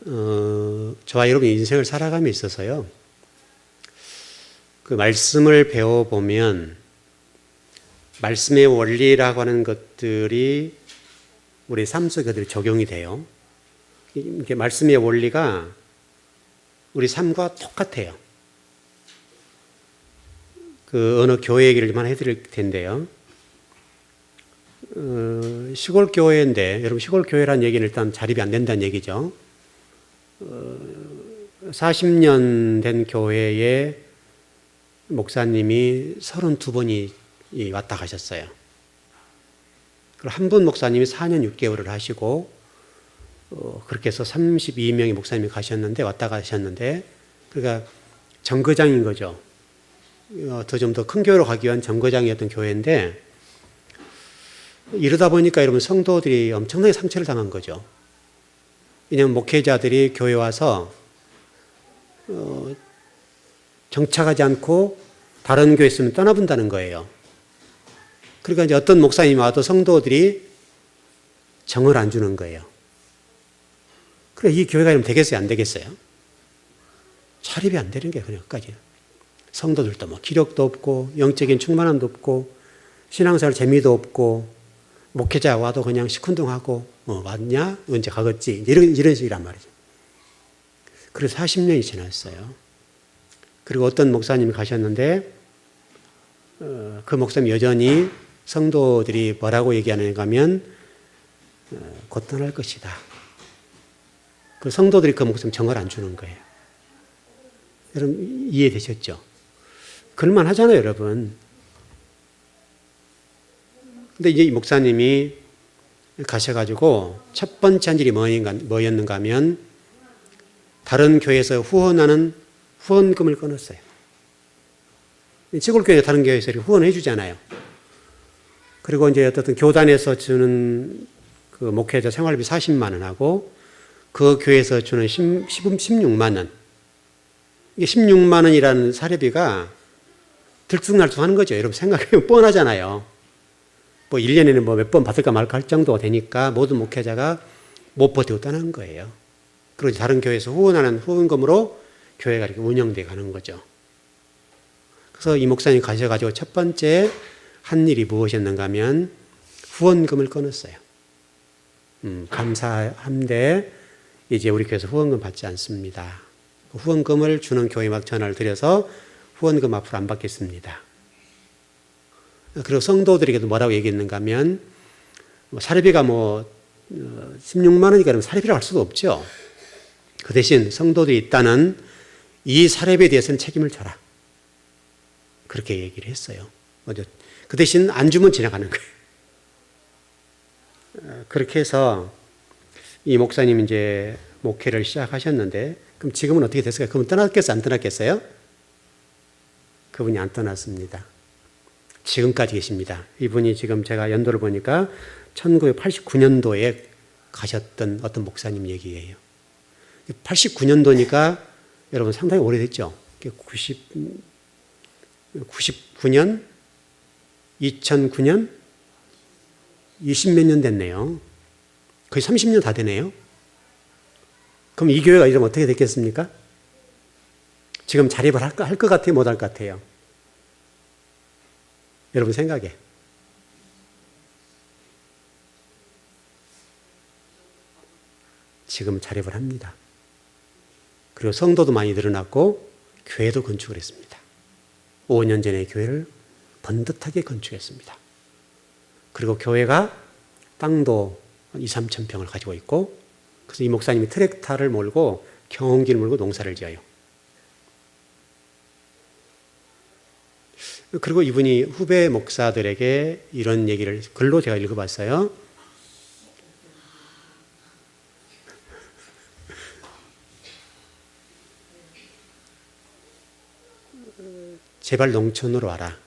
저와 여러분의 인생을 살아감에 있어서요, 그 말씀을 배워보면 말씀의 원리라고 하는 것들이 우리 삶 속에 그대로 적용이 돼요. 이게 말씀의 원리가 우리 삶과 똑같아요. 그 어느 교회 얘기를 좀 해드릴 텐데요. 시골 교회인데, 여러분 시골 교회라는 얘기는 일단 자립이 안 된다는 얘기죠. 40년 된 교회에 목사님이 32번이 왔다 가셨어요. 그리고 한 분 목사님이 4년 6개월을 하시고, 그렇게 해서 32명의 목사님이 가셨는데, 왔다 가셨는데, 그러니까 정거장인 거죠. 좀 더 큰 교회로 가기 위한 정거장이었던 교회인데, 이러다 보니까 여러분 성도들이 엄청나게 상처를 당한 거죠. 왜냐하면 목회자들이 교회 와서 정착하지 않고 다른 교회 있으면 떠나본다는 거예요. 그러니까 이제 어떤 목사님이 와도 성도들이 정을 안 주는 거예요. 그래, 이 교회가 이러면 되겠어요? 안 되겠어요? 자립이 안 되는 게 그냥까지. 성도들도 뭐 기력도 없고, 영적인 충만함도 없고, 신앙생활 재미도 없고, 목회자 와도 그냥 시큰둥하고, 왔냐? 언제 가겠지? 이런 식이란 말이죠. 그래서 40년이 지났어요. 그리고 어떤 목사님이 가셨는데, 그 목사님 여전히 성도들이 뭐라고 얘기하는가 하면, 곧 떠날 것이다. 그 성도들이 그 목사님 정을 안 주는 거예요. 여러분 이해되셨죠? 그럴만 하잖아요, 여러분. 근데 이제 이 목사님이 가셔가지고 첫 번째 한 일이 뭐였는가 하면, 다른 교회에서 후원하는 후원금을 끊었어요. 시골교회 다른 교회에서 이렇게 후원해 주잖아요. 그리고 이제 어떤 교단에서 주는 그 목회자 생활비 40만 원하고 그 교회에서 주는 16만 원. 이게 16만 원이라는 사례비가 들쭉날쭉 하는 거죠. 여러분 생각해보면 뻔하잖아요. 뭐 1년에는 뭐 몇 번 받을까 말까 할 정도가 되니까 모든 목회자가 못 버티고 떠난 거예요. 그리고 다른 교회에서 후원하는 후원금으로 교회가 이렇게 운영돼 가는 거죠. 그래서 이 목사님 가셔가지고 첫 번째 한 일이 무엇이었는가 하면 후원금을 끊었어요. 감사한데 이제 우리 교회에서 후원금 받지 않습니다. 후원금을 주는 교회마다 전화를 드려서 후원금 앞으로 안 받겠습니다. 그리고 성도들에게도 뭐라고 얘기했는가 하면, 사례비가 16만 원이니까 그러면 사례비라고 할 수도 없죠. 그 대신 성도들이 있다는 이 사례비에 대해서는 책임을 져라. 그렇게 얘기를 했어요. 그 대신 안 주면 지나가는 거예요. 그렇게 해서 이 목사님 이제 목회를 시작하셨는데, 그럼 지금은 어떻게 됐을까요? 그분 떠났겠어요? 안 떠났겠어요? 그분이 안 떠났습니다. 지금까지 계십니다. 이분이 지금 제가 연도를 보니까 1989년도에 가셨던 어떤 목사님 얘기예요. 89년도니까 여러분 상당히 오래됐죠? 99년? 2009년? 20몇 년 됐네요. 거의 30년 다 되네요. 그럼 이 교회가 이러면 어떻게 됐겠습니까? 지금 자립을 할 것 같아요? 못 할 것 같아요? 여러분 생각에. 지금 자립을 합니다. 그리고 성도도 많이 늘어났고 교회도 건축을 했습니다. 5년 전에 교회를 번듯하게 건축했습니다. 그리고 교회가 땅도 2, 3천 평을 가지고 있고, 그래서 이 목사님이 트랙터를 몰고 경운기를 몰고 농사를 지어요. 그리고 이분이 후배 목사들에게 이런 얘기를 글로 제가 읽어봤어요. 제발 농촌으로 와라.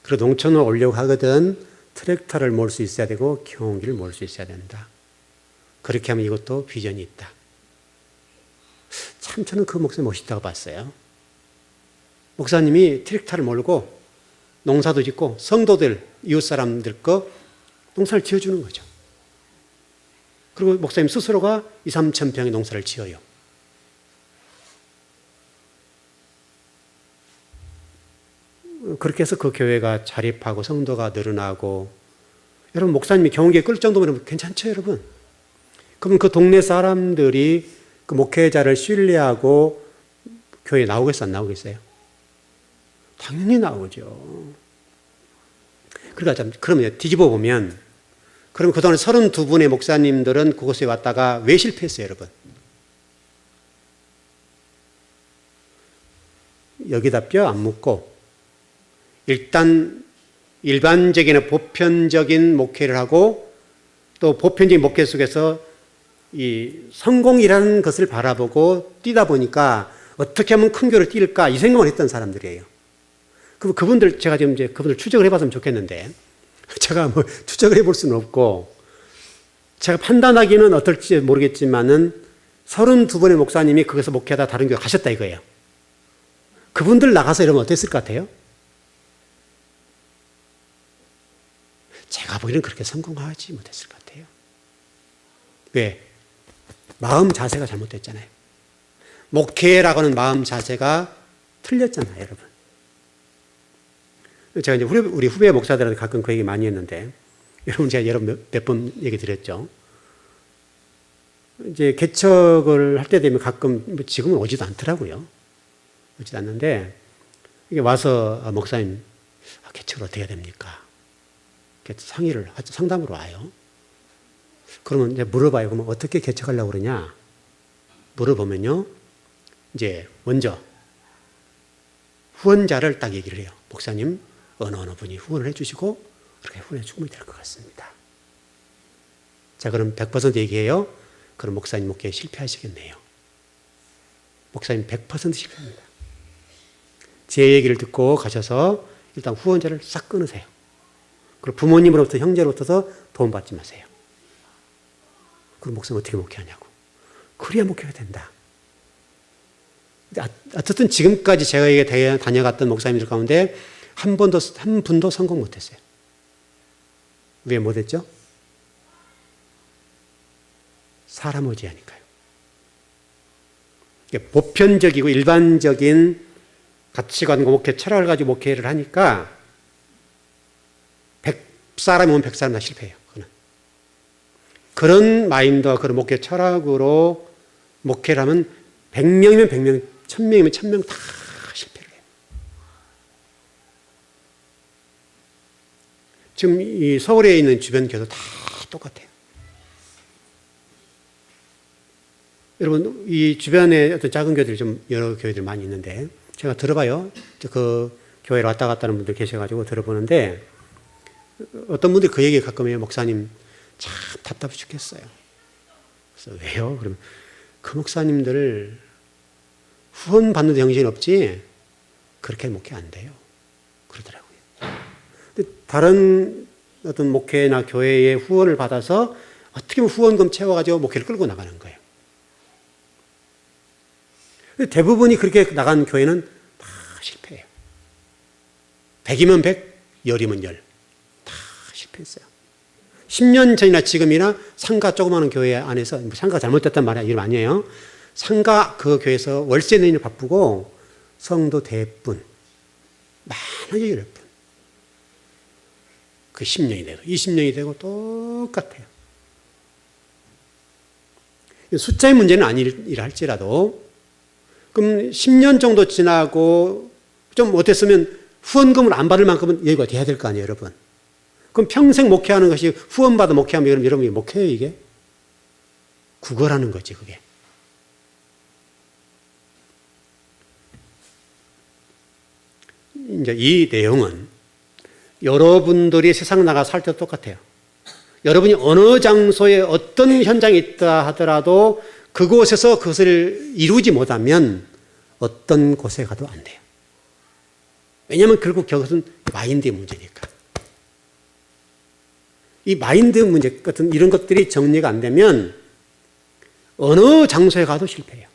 그리고 농촌으로 오려고 하거든 트랙터를 몰 수 있어야 되고 경운기를 몰 수 있어야 된다. 그렇게 하면 이것도 비전이 있다. 참 저는 그 목사님 멋있다고 봤어요. 목사님이 트랙터를 몰고 농사도 짓고 성도들, 이웃 사람들 거 농사를 지어주는 거죠. 그리고 목사님 스스로가 2, 3천 평의 농사를 지어요. 그렇게 해서 그 교회가 자립하고 성도가 늘어나고, 여러분 목사님이 경운기에 끌 정도면 괜찮죠, 여러분? 그러면 그 동네 사람들이 그 목회자를 신뢰하고 교회에 나오겠어, 안 나오겠어요? 당연히 나오죠. 그러면 뒤집어 보면, 그럼 그동안 32분의 목사님들은 그곳에 왔다가 왜 실패했어요, 여러분? 여기다 뼈 안 묻고, 일단 일반적인 보편적인 목회를 하고, 또 보편적인 목회 속에서 이 성공이라는 것을 바라보고 뛰다 보니까 어떻게 하면 큰 교를 뛸까 이 생각을 했던 사람들이에요. 그분들 제가 지금 이제 그분들 추적을 해봤으면 좋겠는데, 제가 뭐 추적을 해볼 수는 없고, 제가 판단하기는 어떨지 모르겠지만은 32분의 목사님이 거기서 목회하다 다른 교회 가셨다 이거예요. 그분들 나가서 이러면 어땠을 것 같아요? 제가 보기에는 그렇게 성공하지 못했을 것 같아요. 왜? 마음 자세가 잘못됐잖아요. 목회라고 하는 마음 자세가 틀렸잖아요, 여러분. 제가 이제 우리 후배 목사들한테 가끔 그 얘기 많이 했는데, 여러분 제가 여러 몇 번 얘기 드렸죠. 이제 개척을 할 때 되면 가끔, 지금은 오지도 않더라고요. 오지도 않는데, 이게 와서 목사님, 개척을 어떻게 해야 됩니까? 상의를 하죠. 상담으로 와요. 그러면 이제 물어봐요. 그러면 어떻게 개척하려고 그러냐? 물어보면요. 이제 먼저 후원자를 딱 얘기를 해요. 목사님, 어느 분이 후원을 해주시고 그렇게 후원이 충분히 될 것 같습니다. 자, 그럼 100% 얘기해요. 그럼 목사님 목회에 실패하시겠네요. 목사님 100% 실패합니다. 제 얘기를 듣고 가셔서 일단 후원자를 싹 끊으세요. 그리고 부모님으로부터 형제로부터 도움 받지 마세요. 그럼 목사님 어떻게 목회하냐고. 그래야 목회가 된다. 어쨌든 지금까지 제가 다녀갔던 목사님들 가운데 한 분도 성공 못했어요. 왜 못했죠? 사람 의지하니까요. 보편적이고 일반적인 가치관과 목회 철학을 가지고 목회를 하니까 100사람이 오면 100사람 다 실패해요. 그런 마인드와 그런 목회 철학으로 목회를 하면 100명이면 100명, 1000명이면 1000명 다 실패를 해요. 지금 이 서울에 있는 주변 교회도 다 똑같아요. 여러분, 이 주변에 어떤 작은 교회들이 좀 여러 교회들 많이 있는데, 제가 들어봐요. 그 교회를 왔다 갔다 하는 분들 계셔가지고 들어보는데, 어떤 분들이 그 얘기 가끔 해요. 목사님, 참 답답해 죽겠어요. 그래서 왜요? 그러면 그 목사님들 후원 받는 데 정신이 없지 그렇게 목회 안 돼요. 그러더라고요. 근데 다른 어떤 목회나 교회의 후원을 받아서 어떻게 보면 후원금 채워가지고 목회를 끌고 나가는 거예요. 근데 대부분이 그렇게 나간 교회는 다 실패해요. 100이면 100, 10이면 10. 다 실패했어요. 10년 전이나 지금이나 상가 조그마한 교회 안에서, 상가 잘못됐단 말이야. 이름 아니에요. 상가 그 교회에서 월세 내는 일 바쁘고 성도 대뿐, 많아요, 10분. 그 10년이 되고 20년이 되고 똑같아요. 숫자의 문제는 아니라 할지라도, 그럼 10년 정도 지나고 좀 어땠으면 후원금을 안 받을 만큼은 여유가 돼야 될 거 아니에요, 여러분. 그럼 평생 목회하는 것이 후원받아 목회하면 여러분이 목회예요, 이게? 국어라는 거지, 그게. 이제 이 내용은 여러분들이 세상 나가 살 때 똑같아요. 여러분이 어느 장소에 어떤 현장이 있다 하더라도 그곳에서 그것을 이루지 못하면 어떤 곳에 가도 안 돼요. 왜냐하면 결국 그것은 마인드의 문제니까. 이 마인드 문제 같은 이런 것들이 정리가 안 되면 어느 장소에 가도 실패해요.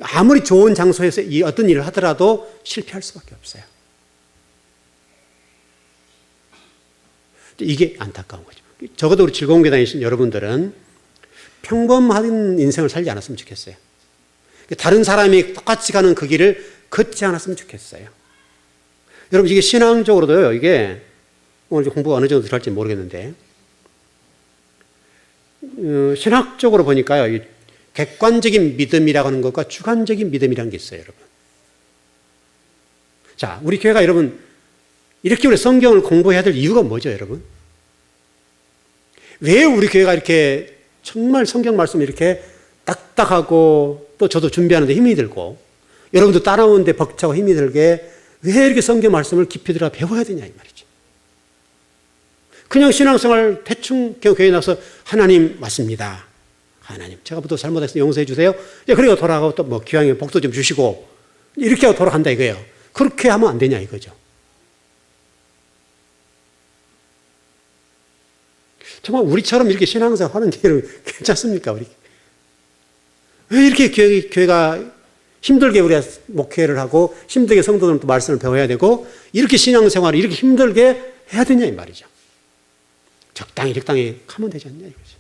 아무리 좋은 장소에서 이 어떤 일을 하더라도 실패할 수밖에 없어요. 이게 안타까운 거죠. 적어도 우리 즐거운 교회 다니신 여러분들은 평범한 인생을 살지 않았으면 좋겠어요. 다른 사람이 똑같이 가는 그 길을 걷지 않았으면 좋겠어요. 여러분, 이게 신앙적으로도요, 이게 오늘 공부가 어느 정도 들어갈지 모르겠는데, 신학적으로 보니까요, 이 객관적인 믿음이라고 하는 것과 주관적인 믿음이라는 게 있어요, 여러분. 자, 우리 교회가 여러분, 이렇게 우리 성경을 공부해야 될 이유가 뭐죠, 여러분? 왜 우리 교회가 이렇게 정말 성경 말씀 이렇게 딱딱하고 또 저도 준비하는데 힘이 들고 여러분도 따라오는데 벅차고 힘이 들게 왜 이렇게 성경 말씀을 깊이 들어가 배워야 되냐 이 말이죠. 그냥 신앙생활 대충 교회에 나가서 하나님 맞습니다. 하나님 제가 또 잘못했으면 용서해 주세요. 그리고 돌아가고 또 뭐 기왕에 복도 좀 주시고 이렇게 하고 돌아간다 이거예요. 그렇게 하면 안 되냐 이거죠. 정말 우리처럼 이렇게 신앙생활 하는 게 괜찮습니까? 우리 왜 이렇게 교회가 힘들게 우리가 목회를 하고 힘들게 성도들은 또 말씀을 배워야 되고 이렇게 신앙생활을 이렇게 힘들게 해야 되냐 이 말이죠. 적당히 하면 되지 않냐 이거죠.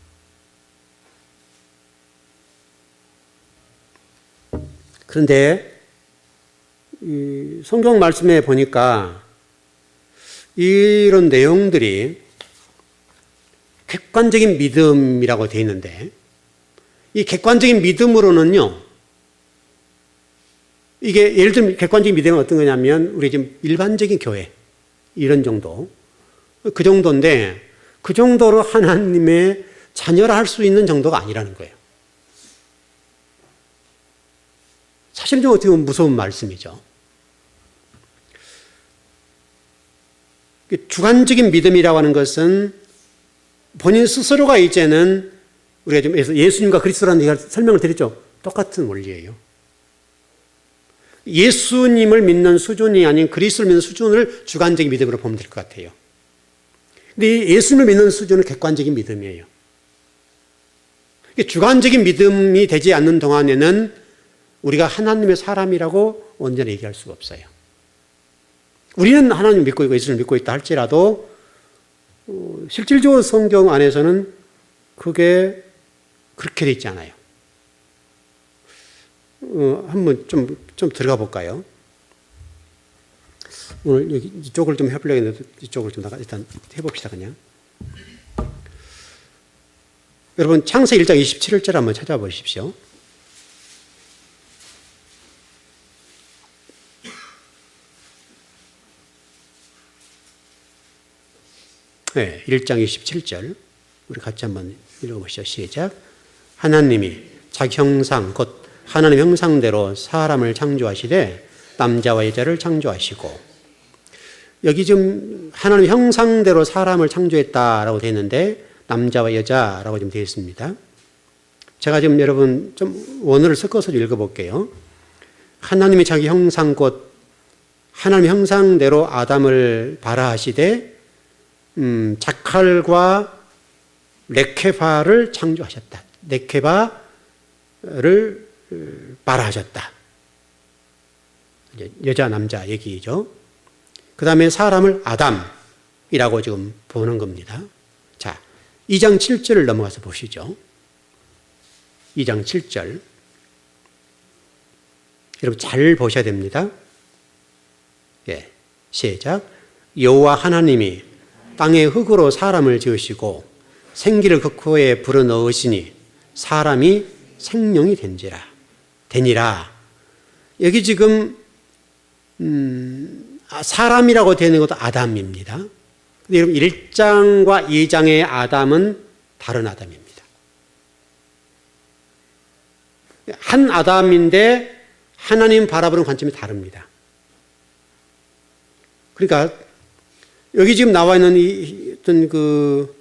그런데 이 성경 말씀에 보니까 이런 내용들이 객관적인 믿음이라고 되어 있는데 이 객관적인 믿음으로는요, 이게 예를 들면 객관적인 믿음은 어떤 거냐면 우리 지금 일반적인 교회 이런 정도 그 정도인데 그 정도로 하나님의 자녀라 할 수 있는 정도가 아니라는 거예요. 사실은 좀 어떻게 보면 무서운 말씀이죠. 주관적인 믿음이라고 하는 것은 본인 스스로가 이제는 우리가 좀 예수님과 그리스도라는 얘기를 설명을 드렸죠. 똑같은 원리예요. 예수님을 믿는 수준이 아닌 그리스도를 믿는 수준을 주관적인 믿음으로 보면 될 것 같아요. 근데 이 예수님을 믿는 수준은 객관적인 믿음이에요. 주관적인 믿음이 되지 않는 동안에는 우리가 하나님의 사람이라고 온전히 얘기할 수가 없어요. 우리는 하나님 믿고 있고 예수를 믿고 있다 할지라도 실질적으로 성경 안에서는 그게 그렇게 돼 있지 않아요. 한번 좀 들어가 볼까요? 오늘 여기 이쪽을 좀 해보려고 했는데 이쪽을 좀 일단 해봅시다 그냥. 여러분 창세기 1장 27절 한번 찾아보십시오. 네, 1장 27절 우리 같이 한번 읽어보시죠. 시작. 하나님이 자기 형상 곧 하나님 형상대로 사람을 창조하시되 남자와 여자를 창조하시고, 여기 지금 하나님 형상대로 사람을 창조했다라고 되어 있는데 남자와 여자라고 좀 되어 있습니다. 제가 지금 여러분 좀 원어를 섞어서 읽어볼게요. 하나님이 자기 형상 곧 하나님 형상대로 아담을 발아하시되 자칼과 레케바를 창조하셨다. 레케바를 발아하셨다. 여자 남자 얘기죠. 그 다음에 사람을 아담이라고 지금 보는 겁니다. 자, 2장 7절을 넘어가서 보시죠. 2장 7절. 여러분 잘 보셔야 됩니다. 예, 시작. 여호와 하나님이 땅의 흙으로 사람을 지으시고 생기를 그 코에 불어넣으시니 사람이 생명이 되니라. 여기 지금 사람이라고 되어 있는 것도 아담입니다. 근데 여러분 1장과 2장의 아담은 다른 아담입니다. 한 아담인데 하나님 바라보는 관점이 다릅니다. 그러니까 여기 지금 나와 있는 이 어떤 그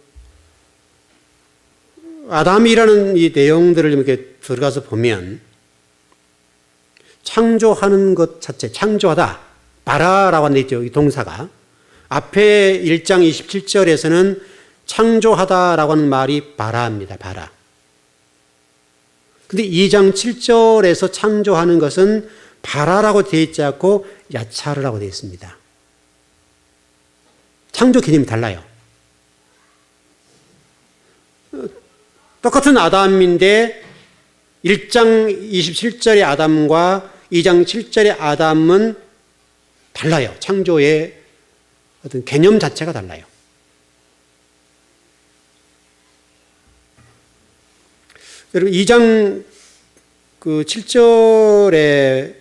아담이라는 이 내용들을 이렇게 들어가서 보면 창조하는 것 자체, 창조하다, 바라라고 하는 데 있죠. 이 동사가. 앞에 1장 27절에서는 창조하다라고 하는 말이 바라입니다. 바라. 근데 2장 7절에서 창조하는 것은 바라라고 되어 있지 않고 야차르라고 되어 있습니다. 창조 개념이 달라요. 똑같은 아담인데 1장 27절의 아담과 2장 7절의 아담은 달라요. 창조의 어떤 개념 자체가 달라요. 여러분 2장 7절의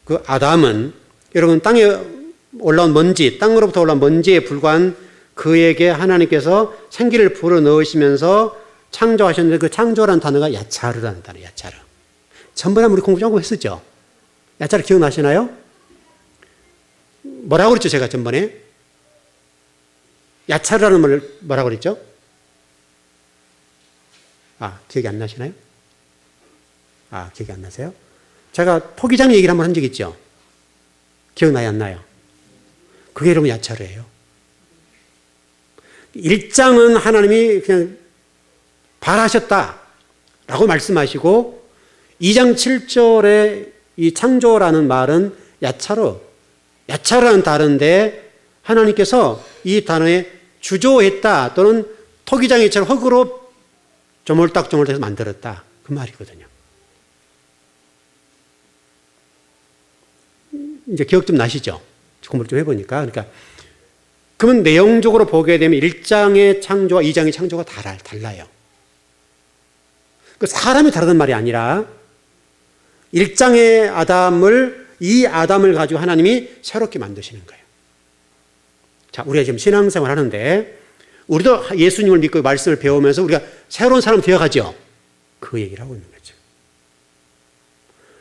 그 아담은 여러분 땅에 올라온 먼지, 땅으로부터 올라온 먼지에 불과한 그에게 하나님께서 생기를 불어넣으시면서 창조하셨는데 그 창조라는 단어가 야차르라는 단어예요. 야차르. 전번에 우리 공부 조금 했었죠. 야차르 기억나시나요? 뭐라고 그랬죠? 제가 전번에 야차르라는 말을 뭐라고 그랬죠? 기억이 안 나시나요? 기억이 안 나세요? 제가 토기장 얘기를 한번 한 적 있죠? 기억나요? 안 나요? 그게 여러분 야차르예요. 1장은 하나님이 그냥 바라셨다라고 말씀하시고 2장 7절에 이 창조라는 말은 야차르라는 단어인데 하나님께서 이 단어에 주조했다 또는 토기장이처럼 흙으로 조물딱조물해서 만들었다. 그 말이거든요. 이제 기억 좀 나시죠? 공부를 좀 해보니까. 그러니까 그러면 내용적으로 보게 되면 1장의 창조와 2장의 창조가 달라요. 그 사람이 다르단 말이 아니라 1장의 이 아담을 가지고 하나님이 새롭게 만드시는 거예요. 자, 우리가 지금 신앙생활 하는데 우리도 예수님을 믿고 말씀을 배우면서 우리가 새로운 사람 되어가죠. 그 얘기를 하고 있는 거죠.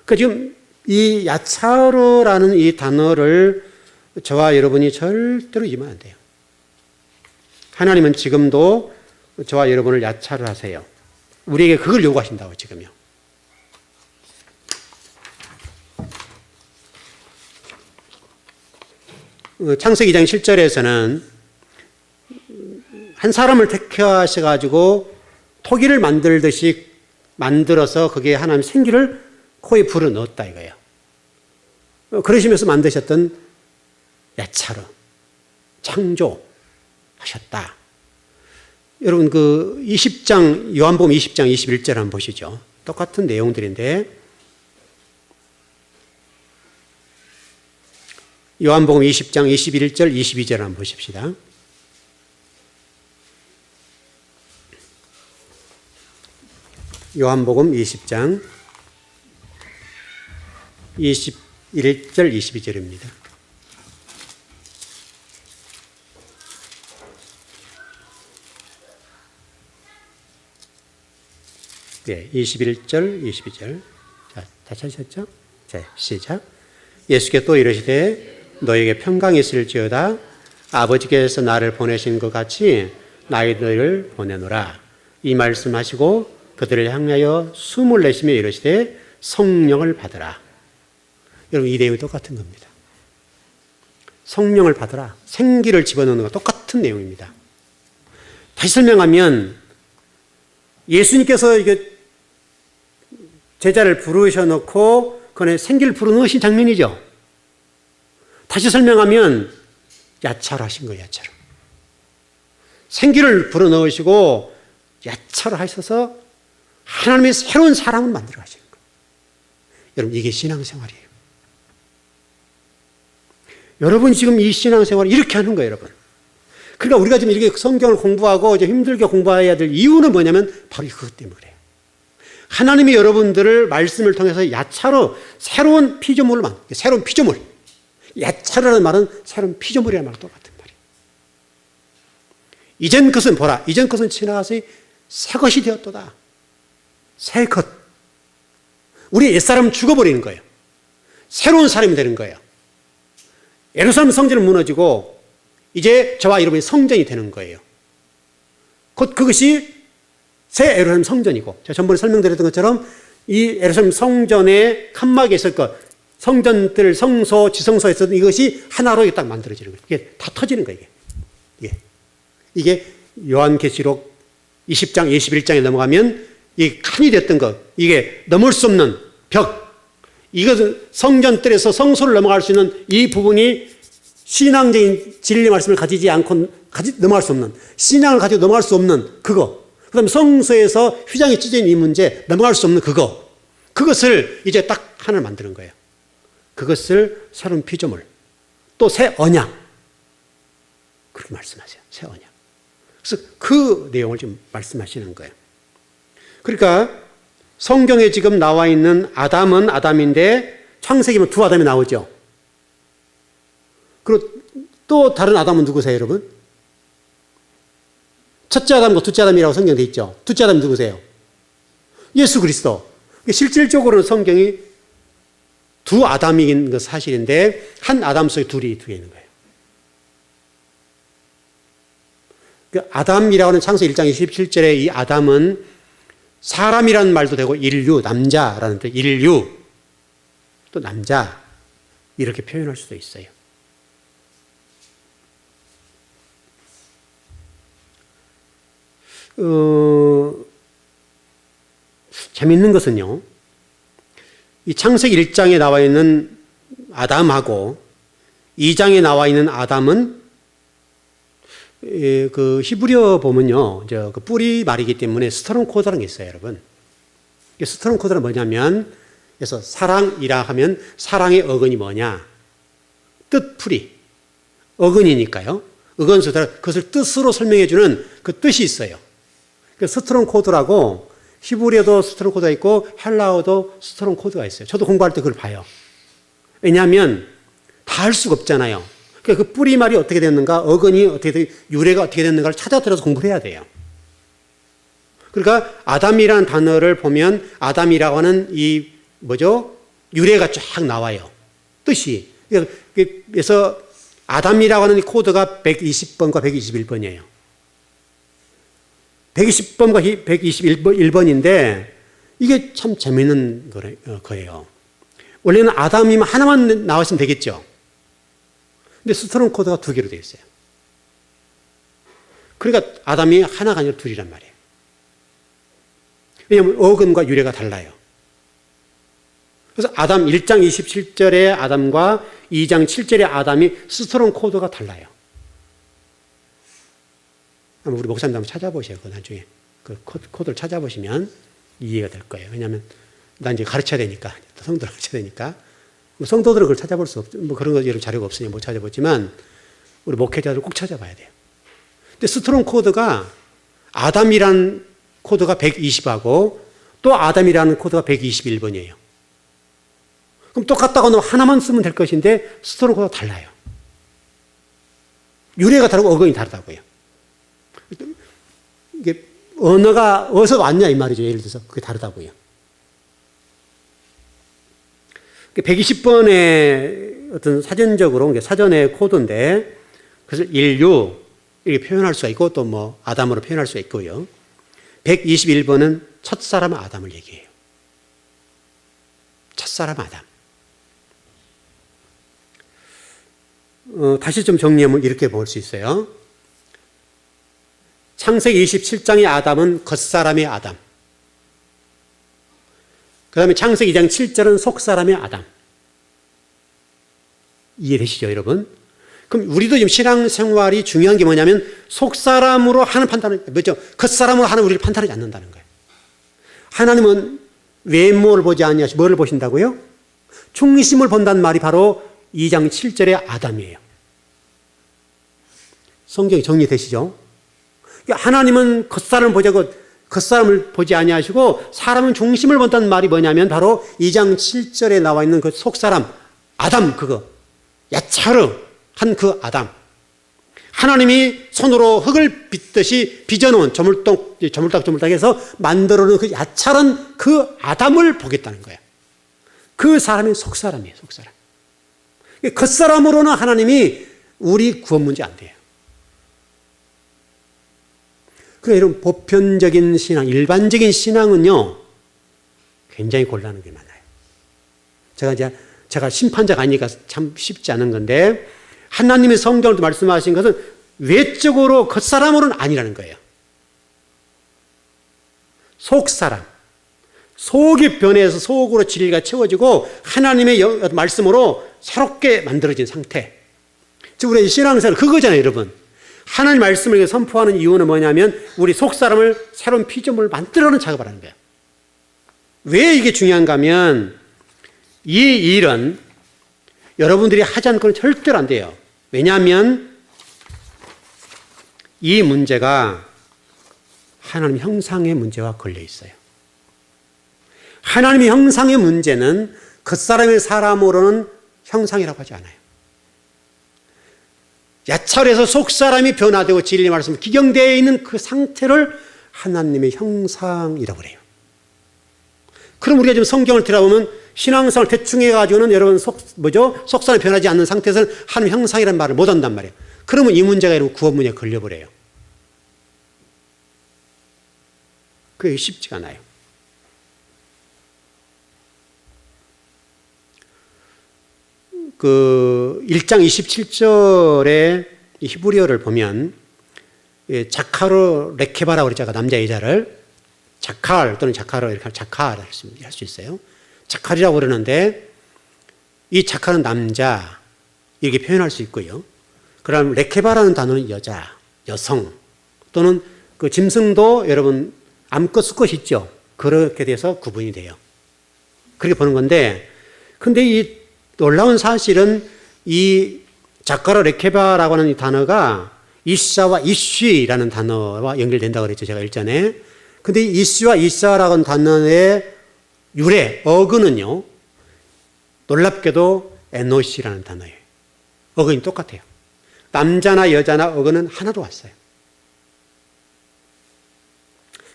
그러니까 지금 이 야차르라는 이 단어를 저와 여러분이 절대로 잊으면 안 돼요. 하나님은 지금도 저와 여러분을 야차르 하세요. 우리에게 그걸 요구하신다고 지금요. 창세기 2장 7절에서는 한 사람을 택하셔가지고 토기를 만들듯이 만들어서 거기에 하나님 생기를 코에 불어넣었다 이거예요. 그러시면서 만드셨던 야차르, 창조하셨다. 여러분 그 20장 요한복음 20장 21절 한번 보시죠. 똑같은 내용들인데 요한복음 20장 21절 22절 한번 보십시다. 요한복음 20장 21절 22절입니다. 네, 21절 22절. 자, 다 찾으셨죠? 자, 시작. 예수께 또 이르시되 너에게 평강이 있을지어다. 아버지께서 나를 보내신 것 같이 너희를 보내노라. 이 말씀하시고 그들을 향하여 숨을 내쉬며 이르시되 성령을 받으라. 여러분 이 내용이 똑같은 겁니다. 성령을 받으라. 생기를 집어넣는 것 똑같은 내용입니다. 다시 설명하면 예수님께서 이게 제자를 부르셔놓고 그 안에 생기를 불어넣으신 장면이죠. 다시 설명하면 야차로 하신 거예요. 야차로. 생기를 불어넣으시고 야차로 하셔서 하나님의 새로운 사람을 만들어 가시는 거예요. 여러분 이게 신앙생활이에요. 여러분 지금 이 신앙생활을 이렇게 하는 거예요. 여러분. 그러니까 우리가 지금 이렇게 성경을 공부하고 이제 힘들게 공부해야 될 이유는 뭐냐면 바로 그것 때문에 그래요. 하나님이 여러분들을 말씀을 통해서 야차로 새로운 피조물을 새로운 피조물. 야차로라는 말은 새로운 피조물이라는 말과 똑같은 말이에요. 이전 것은 보라. 이전 것은 지나가서 새 것이 되었도다. 새 것. 우리 옛사람은 죽어버리는 거예요. 새로운 사람이 되는 거예요. 예루살렘 성전은 무너지고 이제 저와 여러분이 성전이 되는 거예요. 곧 그것이 새 예루살렘 성전이고 제가 전번에 설명드렸던 것처럼 이 예루살렘 성전의 칸막이에 있을 것 성전들 성소 지성소에 있었던 이것이 하나로 딱 만들어지는 거예요. 이게 다 터지는 거예요. 이게 요한계시록 20장 21장에 넘어가면 이 칸이 됐던 것 이게 넘을 수 없는 벽 이것은 성전들에서 성소를 넘어갈 수 있는 이 부분이 신앙적인 진리 말씀을 가지지 않고 넘어갈 수 없는 신앙을 가지고 넘어갈 수 없는 그거 그 다음에 성서에서 휘장이 찢어진 이 문제, 넘어갈 수 없는 그것을 이제 딱 하나를 만드는 거예요. 그것을 새로운 피조물, 또 새 언약. 그렇게 말씀하세요. 새 언약. 그래서 그 내용을 지금 말씀하시는 거예요. 그러니까 성경에 지금 나와 있는 아담은 아담인데 창세기면 두 아담이 나오죠. 그리고 또 다른 아담은 누구세요, 여러분? 첫째 아담과 둘째 아담이라고 성경에 있죠. 둘째 아담이 누구세요? 예수 그리스도. 실질적으로는 성경이 두 아담인 것 사실인데 한 아담 속에 둘이 있는 거예요. 아담이라고 하는 창세기 1장 27절에 이 아담은 사람이라는 말도 되고 인류, 남자라는 뜻, 인류, 또 남자 이렇게 표현할 수도 있어요. 재미있는 것은요, 이 창세기 1장에 나와 있는 아담하고 2장에 나와 있는 아담은 그 히브리어 보면요, 그 뿌리 말이기 때문에 스토론 코드라는 게 있어요, 여러분. 스토론 코드는 뭐냐면, 그래서 사랑이라 하면 사랑의 어근이 뭐냐? 뜻풀이. 어근이니까요. 어근에서 그것을 뜻으로 설명해주는 그 뜻이 있어요. 스토론 코드라고 히브리어도 스토론 코드가 있고 헬라어도 스토론 코드가 있어요. 저도 공부할 때 그걸 봐요. 왜냐하면 다 할 수가 없잖아요. 그러니까 그 뿌리 말이 어떻게 됐는가, 어근이 어떻게 유래가 어떻게 됐는가를 찾아들어서 공부를 해야 돼요. 그러니까 아담이라는 단어를 보면 아담이라고 하는 이 뭐죠? 유래가 쫙 나와요. 뜻이. 그래서 아담이라고 하는 이 코드가 120번과 121번이에요. 120번과 121번인데 이게 참 재미있는 거예요. 원래는 아담이면 하나만 나왔으면 되겠죠. 근데 스토론 코드가 두 개로 되어 있어요. 그러니까 아담이 하나가 아니라 둘이란 말이에요. 왜냐하면 어근과 유래가 달라요. 그래서 아담 1장 27절의 아담과 2장 7절의 아담이 스토론 코드가 달라요. 우리 목사님도 한번 찾아보세요. 나중에 그 코드를 찾아보시면 이해가 될 거예요. 왜냐하면 난 이제 가르쳐야 되니까, 성도를 가르쳐야 되니까. 성도들은 그걸 찾아볼 수 없죠. 그런 거 여러 자료가 없으니 못 찾아보지만 우리 목회자들 꼭 찾아봐야 돼요. 근데 스토론 코드가 아담이라는 코드가 120하고 또 아담이라는 코드가 121번이에요. 그럼 똑같다고 하면 하나만 쓰면 될 것인데 스토론 코드가 달라요. 유래가 다르고 어근이 다르다고요. 이게 언어가 어디서 왔냐 이 말이죠. 예를 들어서 그게 다르다고요. 120번의 어떤 사전적으로 사전의 코드인데 그래서 인류 이렇게 표현할 수가 있고 또 뭐 아담으로 표현할 수가 있고요. 121번은 첫사람 아담을 얘기해요. 첫사람 아담. 다시 좀 정리하면 이렇게 볼 수 있어요. 창세기 27장의 아담은 겉사람의 아담. 그 다음에 창세기 2장 7절은 속사람의 아담. 이해되시죠, 여러분? 그럼 우리도 지금 신앙생활이 중요한 게 뭐냐면 속사람으로 하는 판단을, 뭐죠? 겉사람으로 하는 우리를 판단하지 않는다는 거예요. 하나님은 외모를 보지 아니하시고 뭐를 보신다고요? 중심을 본다는 말이 바로 2장 7절의 아담이에요. 성경이 정리되시죠? 하나님은 겉사람을 보지 아니하시고 사람은 중심을 본다는 말이 뭐냐면 바로 2장 7절에 나와 있는 그 속사람 아담, 그거 야차르 한 그 아담. 하나님이 손으로 흙을 빚듯이 빚어놓은 조물딱조물딱해서 만들어놓은 그 야차른 그 아담을 보겠다는 거예요. 그 사람이 속사람이에요. 속사람. 겉사람으로는 하나님이 우리 구원 문제 안 돼요. 그러니까 이런 보편적인 신앙, 일반적인 신앙은요, 굉장히 곤란한 게 많아요. 제가 심판자가 아니니까 참 쉽지 않은 건데, 하나님의 성경을 말씀하신 것은 외적으로 겉사람으로는 아니라는 거예요. 속사람. 속이 변해서 속으로 진리가 채워지고 하나님의 말씀으로 새롭게 만들어진 상태. 즉, 우리 신앙생활 그거잖아요, 여러분. 하나님 말씀을 선포하는 이유는 뭐냐면 우리 속사람을 새로운 피조물을 만들어내는 작업을 하는 거예요. 왜 이게 중요한가 하면 이 일은 여러분들이 하지 않고는 절대로 안 돼요. 왜냐하면 이 문제가 하나님 형상의 문제와 걸려 있어요. 하나님의 형상의 문제는 겉사람의 사람으로는 형상이라고 하지 않아요. 야찰에서 속사람이 변화되고 진리의 말씀을 기경되어 있는 그 상태를 하나님의 형상이라고 그래요. 그럼 우리가 지금 성경을 들여다보면 신앙성을 대충 해가지고는 여러분 속사람이 변하지 않는 상태에서는 하나님 형상이라는 말을 못한단 말이에요. 그러면 이 문제가 여러분 구원 문제에 걸려버려요. 그게 쉽지가 않아요. 그 1장 27절에 히브리어를 보면 자카르 레케바라고 그랬잖아요. 남자 여자를 자칼 또는 자카르 이렇게 자칼 할 수 있어요. 자칼이라고 그러는데 이 자칼은 남자 이렇게 표현할 수 있고요. 그럼 레케바라는 단어는 여자, 여성 또는 그 짐승도 여러분 암컷 수컷 있죠. 그렇게 돼서 구분이 돼요. 그렇게 보는 건데 근데 이 놀라운 사실은 이 자카르 레케바라고 하는 이 단어가 이샤와 이쉬라는 단어와 연결된다고 그랬죠. 제가 일전에. 근데 이 이쉬와 이샤라고 하는 단어의 유래, 어근은요. 놀랍게도 에노시라는 단어예요. 어근이 똑같아요. 남자나 여자나 어근은 하나로 왔어요.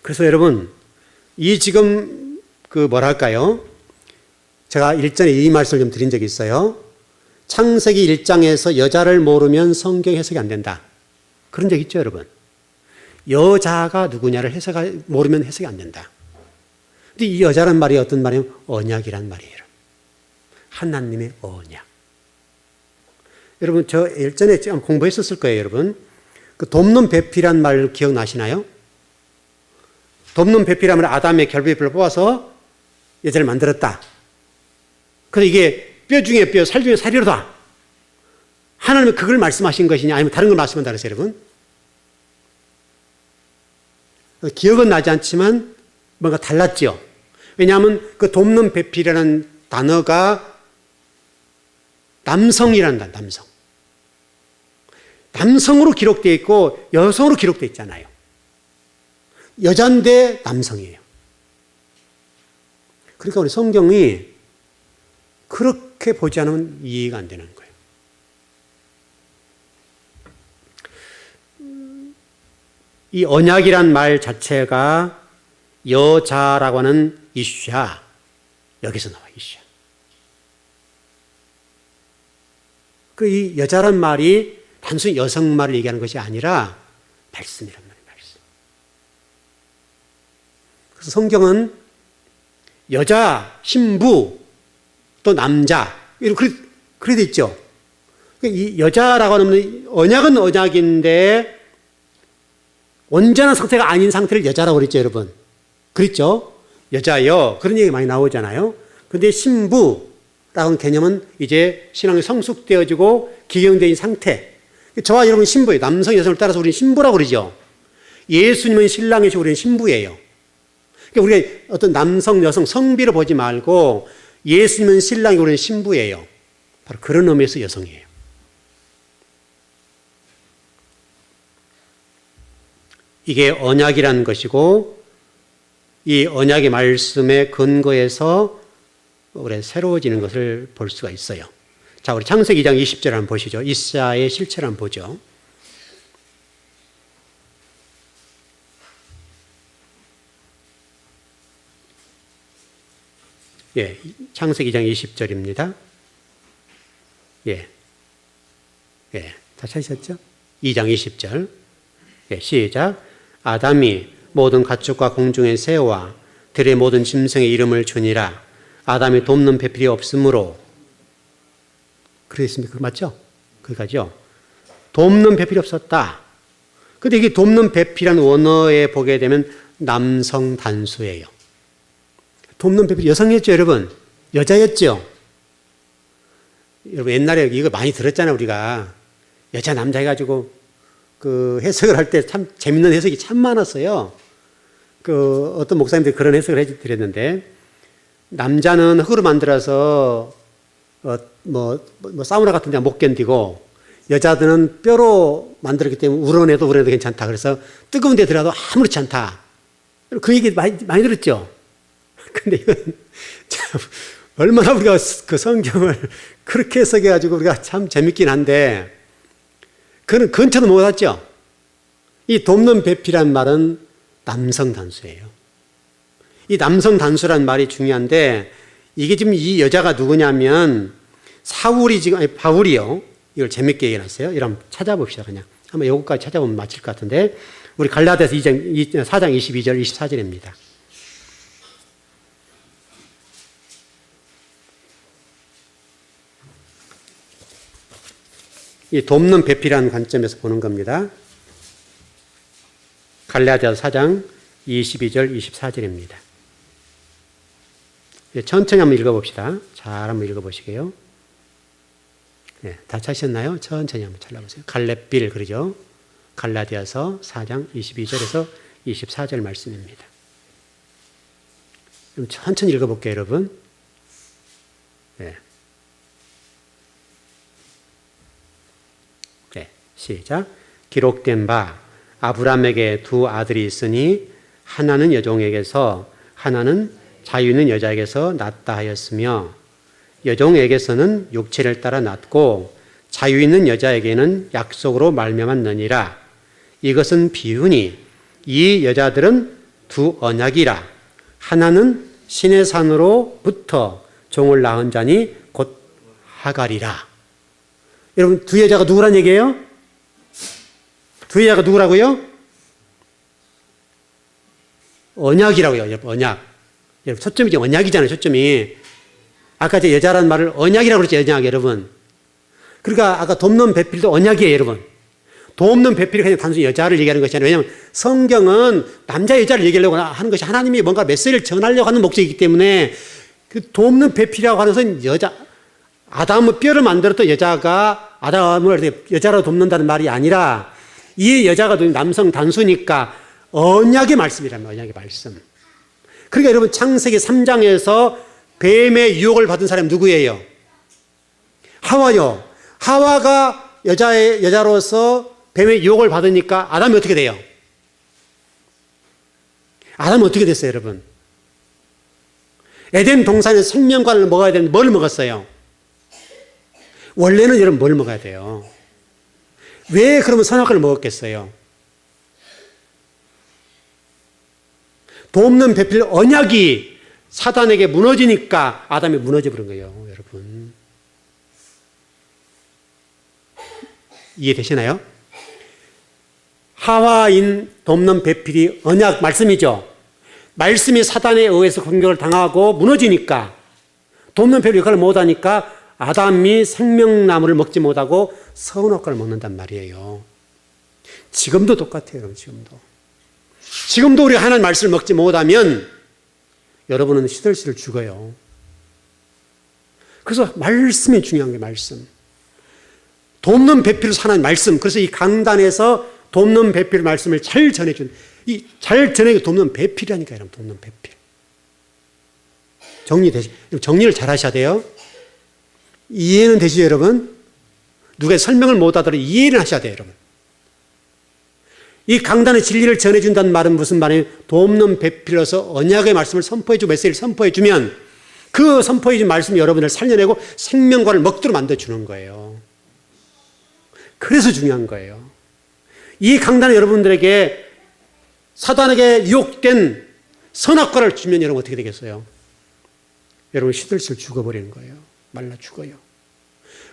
그래서 여러분 이 지금 그 뭐랄까요? 제가 일전에 이 말씀을 좀 드린 적이 있어요. 창세기 1장에서 여자를 모르면 성경 해석이 안 된다. 그런 적 있죠, 여러분? 여자가 누구냐를 모르면 해석이 안 된다. 근데 이 여자란 말이 어떤 말이에요? 언약이란 말이에요. 하나님의 언약. 여러분, 저 일전에 공부했었을 거예요, 여러분. 그 돕는 배필이란 말 기억나시나요? 돕는 배필하면 아담의 결핍을 뽑아서 여자를 만들었다. 그래서 이게 뼈 중에 뼈, 살 중에 살이로다. 하나님은 그걸 말씀하신 것이냐, 아니면 다른 걸 말씀한다 그랬어요, 여러분? 기억은 나지 않지만 뭔가 달랐죠. 왜냐하면 그 돕는 배필이라는 단어가 남성이라는 단어, 남성. 남성으로 기록되어 있고 여성으로 기록되어 있잖아요. 여잔데 남성이에요. 그러니까 우리 성경이 그렇게 보지 않으면 이해가 안 되는 거예요. 이 언약이란 말 자체가 여자라고 하는 이슈야. 여기서 나와, 이슈야. 그 이 여자란 말이 단순히 여성 말을 얘기하는 것이 아니라 말씀이란 말이에요, 말씀. 그래서 성경은 여자, 신부, 또 남자, 그래 돼 있죠. 이 여자라고 하면 언약은 언약인데 온전한 상태가 아닌 상태를 여자라고 그랬죠, 여러분. 그랬죠? 여자여. 그런 얘기 많이 나오잖아요. 근데 신부라고 하는 개념은 이제 신앙이 성숙되어지고 기경된 상태. 저와 여러분 신부예요. 남성, 여성을 따라서 우리는 신부라고 그러죠. 예수님은 신랑이시고 우리는 신부예요. 그러니까 우리가 어떤 남성, 여성 성비를 보지 말고 예수님은 신랑이고 우리는 신부예요. 바로 그런 의미에서 여성이에요. 이게 언약이라는 것이고 이 언약의 말씀의 근거에서 우리 새로워지는 것을 볼 수가 있어요. 자, 우리 창세기 2장 20절 한번 보시죠. 이사야의 실체를 한번 보죠. 예, 창세기 2장 20절입니다. 예, 다 찾으셨죠? 2장 20절. 예, 시작. 아담이 모든 가축과 공중의 새와 들의 모든 짐승의 이름을 주니라. 아담이 돕는 배필이 없으므로. 그랬습니까? 맞죠? 거기까지요. 돕는 배필이 없었다. 근데 이게 돕는 배필이라는 원어에 보게 되면 남성 단수예요. 돕는 배필이 여성이었죠, 여러분? 여자였죠? 여러분, 옛날에 이거 많이 들었잖아요, 우리가. 여자, 남자 해가지고 그 해석을 할 때 참 재밌는 해석이 참 많았어요. 그 어떤 목사님들이 그런 해석을 해드렸는데, 남자는 흙으로 만들어서 사우나 같은 데 못 견디고, 여자들은 뼈로 만들었기 때문에 우러내도 괜찮다. 그래서 뜨거운 데 들어가도 아무렇지 않다. 그 얘기 많이 들었죠. 근데 이건 참 얼마나 우리가 그 성경을 그렇게 해석해가지고 우리가 참 재밌긴 한데, 그는 근처도 못 왔죠. 이 돕는 배필이란 말은 남성 단수예요. 이 남성 단수란 말이 중요한데, 이게 지금 이 여자가 누구냐면 바울이요. 이걸 재밌게 얘기해놨어요. 이걸 한번 찾아봅시다. 그냥 한번 요거까지 찾아보면 맞힐 것 같은데, 우리 갈라디아서 4장 22절 24절입니다. 이 돕는 배필이라는 관점에서 보는 겁니다. 갈라디아서 4장 22절 24절입니다. 천천히 한번 읽어봅시다. 잘 한번 읽어보시게요. 네, 다 찾으셨나요? 천천히 한번 찾아보세요. 갈렙빌 그러죠. 갈라디아서 4장 22절에서 24절 말씀입니다. 그럼 천천히 읽어볼게요, 여러분. 네. 네, 시작. 기록된 바 아브라함에게 두 아들이 있으니 하나는 여종에게서 하나는 자유 있는 여자에게서 낳았다 하였으며, 여종에게서는 육체를 따라 낳고 자유 있는 여자에게는 약속으로 말미암았느니라. 이것은 비유니 이 여자들은 두 언약이라. 하나는 신의 산으로부터 종을 낳은 자니 곧 하갈이라. 여러분, 두 여자가 누구란 얘기예요? 두 여자가 누구라고요? 언약이라고요. 여러분, 언약. 여러분, 초점이 지금 언약이잖아요. 초점이. 아까 제 여자라는 말을 언약이라고 그랬죠. 언약, 여러분. 그러니까 아까 돕는 배필도 언약이에요, 여러분. 돕는 배필이 그냥 단순히 여자를 얘기하는 것이 아니라, 왜냐하면 성경은 남자 여자를 얘기하려고 하는 것이 하나님이 뭔가 메시지를 전하려고 하는 목적이기 때문에, 그 돕는 배필이라고 하는 것은 아담의 뼈를 만들었던 여자가 아담을 여자로 돕는다는 말이 아니라, 이 여자가 남성 단수니까 언약의 말씀이라면 언약의 말씀. 그러니까 여러분, 창세기 3장에서 뱀의 유혹을 받은 사람이 누구예요? 하와요. 하와가 여자로서 뱀의 유혹을 받으니까 아담이 어떻게 돼요? 아담은 어떻게 됐어요, 여러분? 에덴 동산에서 생명과를 먹어야 되는데 뭘 먹었어요? 원래는 여러분 뭘 먹어야 돼요? 왜 그러면 선악과를 먹었겠어요? 돕는 배필 언약이 사단에게 무너지니까 아담이 무너져 버린 거예요, 여러분. 이해되시나요? 하와인 돕는 배필이 언약 말씀이죠. 말씀이 사단에 의해서 공격을 당하고 무너지니까, 돕는 배필 역할을 못하니까 아담이 생명나무를 먹지 못하고 선악과를 먹는단 말이에요. 지금도 똑같아요, 여러분. 지금도 우리가 하나님 말씀을 먹지 못하면 여러분은 시들시들 죽어요. 그래서 말씀이 중요한 게 말씀. 돕는 배필로 사는 말씀. 그래서 이 강단에서 돕는 배필 말씀을 잘 전해준, 잘 전해서 돕는 배필이라니까요, 여러분. 돕는 배필. 정리를 잘 하셔야 돼요. 이해는 되시죠, 여러분? 누가 설명을 못 하더라도 이해는 하셔야 돼요, 여러분. 이 강단의 진리를 전해준다는 말은 무슨 말이에요? 돕는 배필로서 언약의 말씀을 선포해주고 메시지를 선포해주면 그 선포해준 말씀이 여러분을 살려내고 생명과를 먹도록 만들어주는 거예요. 그래서 중요한 거예요. 이 강단은 여러분들에게 사단에게 유혹된 선악과를 주면 여러분 어떻게 되겠어요? 여러분 시들시들 죽어버리는 거예요. 말라 죽어요.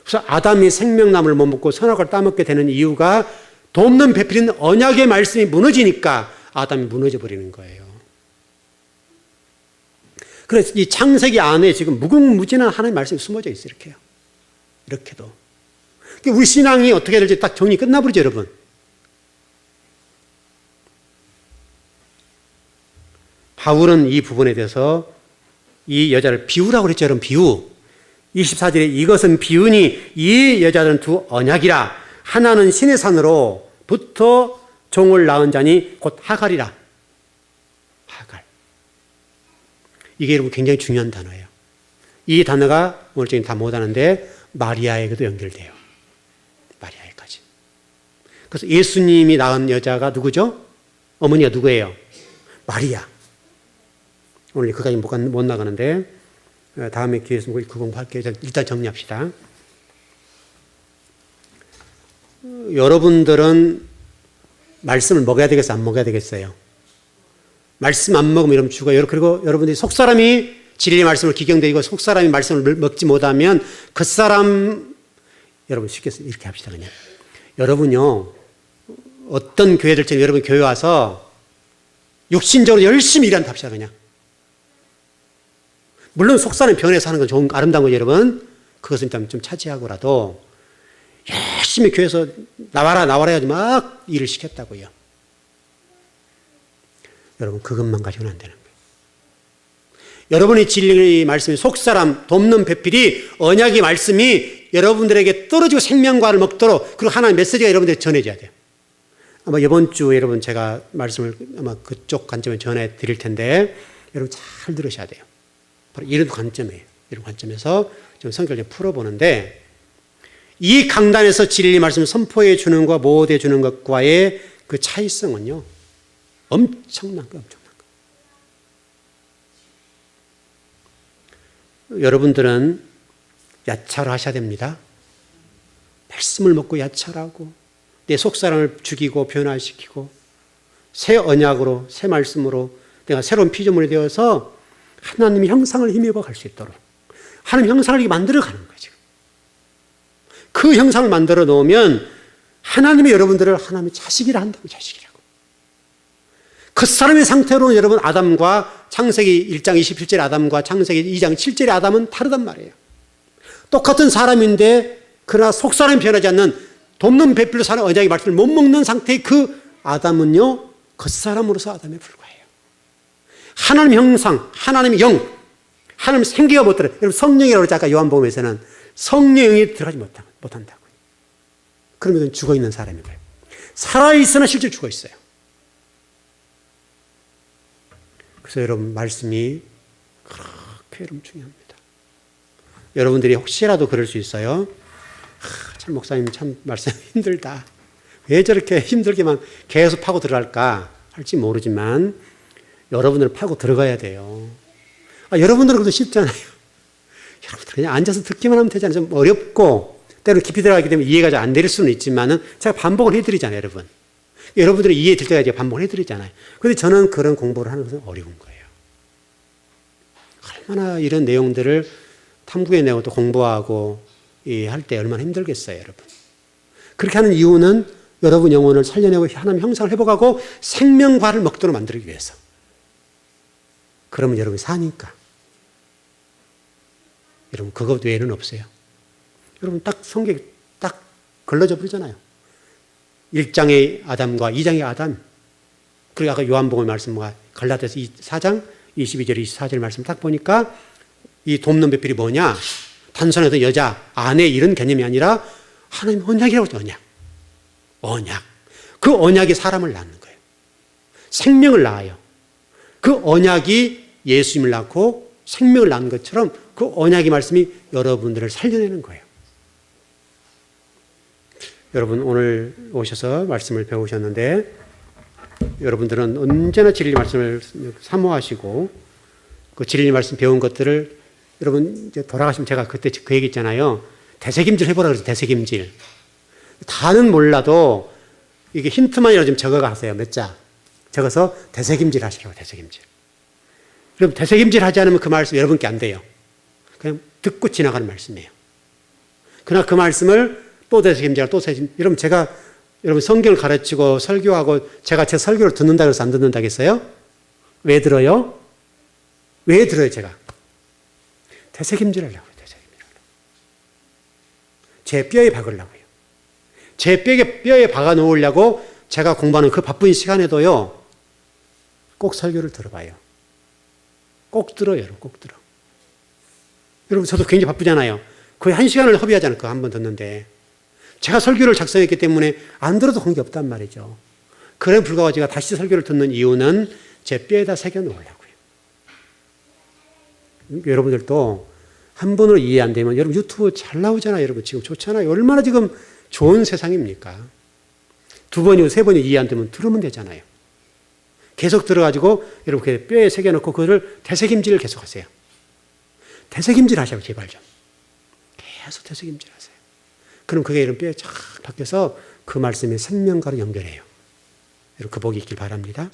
그래서 아담이 생명나무를 못 먹고 선악과를 따먹게 되는 이유가 돕는 배필인 언약의 말씀이 무너지니까 아담이 무너져 버리는 거예요. 그래서 이 창세기 안에 지금 무궁무진한 하나님의 말씀이 숨어져 있어요. 이렇게요. 이렇게도. 우리 신앙이 어떻게 될지 딱 정리 끝나버리죠, 여러분. 바울은 이 부분에 대해서 이 여자를 비유라고 그랬죠, 여러분. 비유. 24절에 이것은 비유니 이 여자들은 두 언약이라. 하나는 신의 산으로부터 부터 종을 낳은 자니 곧 하갈이라. 하갈. 이게 여러분 굉장히 중요한 단어예요. 이 단어가 오늘 저희는 다 못하는데 마리아에게도 연결돼요. 마리아에까지. 그래서 예수님이 낳은 여자가 누구죠? 어머니가 누구예요? 마리아. 오늘 그까지 못 나가는데 다음에 기회에서 그 공부할게요. 일단 정리합시다. 여러분들은 말씀을 먹어야 되겠어요? 안 먹어야 되겠어요? 말씀 안 먹으면 여러분 죽어요. 그리고 여러분들이 속사람이 진리의 말씀을 기경되고 속사람이 말씀을 먹지 못하면 그 사람, 여러분 쉽게 이렇게 합시다. 그냥 여러분요, 어떤 교회들처럼 여러분 교회 와서 육신적으로 열심히 일한다 합시다. 그냥 물론 속사람이 변해서 하는 건 좋은, 아름다운 거죠, 여러분. 그것은 일단 좀 차지하고라도 열심히 교회에서 나와라 해가지고 막 일을 시켰다고요. 여러분, 그것만 가지고는 안 되는 거예요. 여러분의 진리 말씀이 속사람, 돕는 배필이 언약의 말씀이 여러분들에게 떨어지고 생명과를 먹도록, 그리고 하나의 메시지가 여러분들에게 전해져야 돼요. 아마 이번 주에 여러분 제가 말씀을 아마 그쪽 관점에 전해 드릴 텐데 여러분 잘 들으셔야 돼요. 바로 이런 관점이에요. 이런 관점에서 좀 성경을 풀어보는데, 이 강단에서 진리 말씀을 선포해 주는 것과 모호해 주는 것과의 그 차이성은요, 엄청난 거예요. 여러분들은 야차를 하셔야 됩니다. 말씀을 먹고 야차하고 내 속사람을 죽이고 변화시키고 새 언약으로, 새 말씀으로 내가 새로운 피조물이 되어서 하나님의 형상을 힘입어 갈 수 있도록 하나님 형상을 만들어 가는 거죠. 그 형상을 만들어 놓으면 하나님이 여러분들을 하나님의 자식이라 한다고, 자식이라고. 그 사람의 상태로는 여러분 아담과 창세기 1장 27절 아담과 창세기 2장 7절의 아담은 다르단 말이에요. 똑같은 사람인데 그러나 속사람이 변하지 않는 돕는 배필로 사는 언약의 말씀을 못 먹는 상태의 그 아담은요, 겉사람으로서 아담에 불과해요. 하나님 형상, 하나님의 영, 하나님 생기가 못 들어요. 여러분 성령이라고 그러지, 아까 요한복음에서는 성령이 들어가지 못한다고요. 그러면 죽어있는 사람인 거예요. 살아있으나 실제 죽어있어요. 그래서 여러분 말씀이 그렇게 여러분 중요합니다. 여러분들이 혹시라도 그럴 수 있어요. 참 목사님 참 말씀 힘들다. 왜 저렇게 힘들게만 계속 파고 들어갈까 할지 모르지만 여러분들 파고 들어가야 돼요. 여러분들은 그래도 쉽잖아요. 여러분들 그냥 앉아서 듣기만 하면 되잖아요. 좀 어렵고 때로는 깊이 들어가기 때문에 이해가 잘 안 될 수는 있지만은 제가 반복을 해드리잖아요, 여러분. 여러분들이 이해될 때까지 반복을 해드리잖아요. 그런데 저는 그런 공부를 하는 것은 어려운 거예요. 얼마나 이런 내용들을 탐구해 내고 또 공부하고 할 때 얼마나 힘들겠어요, 여러분. 그렇게 하는 이유는 여러분 영혼을 살려내고 하나님 형상을 회복하고 생명과를 먹도록 만들기 위해서. 그러면 여러분이 사니까. 여러분 그것 외에는 없어요. 여러분 딱 성경에 딱 걸러져 버리잖아요. 1장의 아담과 2장의 아담, 그리고 아까 요한복음 말씀과 갈라디아서 4장 22절 24절 말씀 딱 보니까 이 돕는 배필이 뭐냐? 단순하게 여자, 아내 이런 개념이 아니라 하나님 언약이라고 하죠. 언약. 그 언약이 사람을 낳는 거예요. 생명을 낳아요. 그 언약이 예수님을 낳고 생명을 낳는 것처럼 그 언약의 말씀이 여러분들을 살려내는 거예요. 여러분 오늘 오셔서 말씀을 배우셨는데 여러분들은 언제나 진리 말씀을 사모하시고 그 진리 말씀 배운 것들을 여러분 이제 돌아가시면 제가 그때 그 얘기 있잖아요. 되새김질 해보라 그러죠. 되새김질. 다는 몰라도 이게 힌트만이라도 좀 적어가세요. 몇 자. 적어서 되새김질 하시라고, 되새김질. 그럼 되새김질 하지 않으면 그 말씀 여러분께 안 돼요. 그냥 듣고 지나가는 말씀이에요. 그러나 그 말씀을 또 되새김질하고 또 되새김질. 여러분 제가 여러분 성경을 가르치고 설교하고 제가 제 설교를 듣는다 그래서 안 듣는다겠어요? 왜 들어요? 왜 들어요, 제가? 되새김질 하려고요, 되새김질 하려고. 제 뼈에 박으려고요. 제 뼈에 박아 놓으려고 제가 공부하는 그 바쁜 시간에도요, 꼭 설교를 들어봐요. 꼭 들어요, 여러분, 꼭 들어. 여러분, 저도 굉장히 바쁘잖아요. 거의 1시간을 허비하잖아요, 그거 한 번 듣는데. 제가 설교를 작성했기 때문에 안 들어도 관계없단 말이죠. 그래 불구하고 제가 다시 설교를 듣는 이유는 제 뼈에다 새겨놓으려고요. 여러분들도 한 번으로 이해 안 되면 여러분 유튜브 잘 나오잖아요. 여러분 지금 좋잖아요. 얼마나 지금 좋은 세상입니까? 두 번이고 세 번이 이해 안 되면 들으면 되잖아요. 계속 들어가지고 여러분 뼈에 새겨놓고 그거를 되새김질을 계속 하세요. 되새김질 하셔요. 제발 좀. 계속 되새김질 하세요. 그럼 그게 이런 뼈에 쫙 박혀서 그 말씀의 생명과로 연결해요. 여러분 그 복이 있길 바랍니다.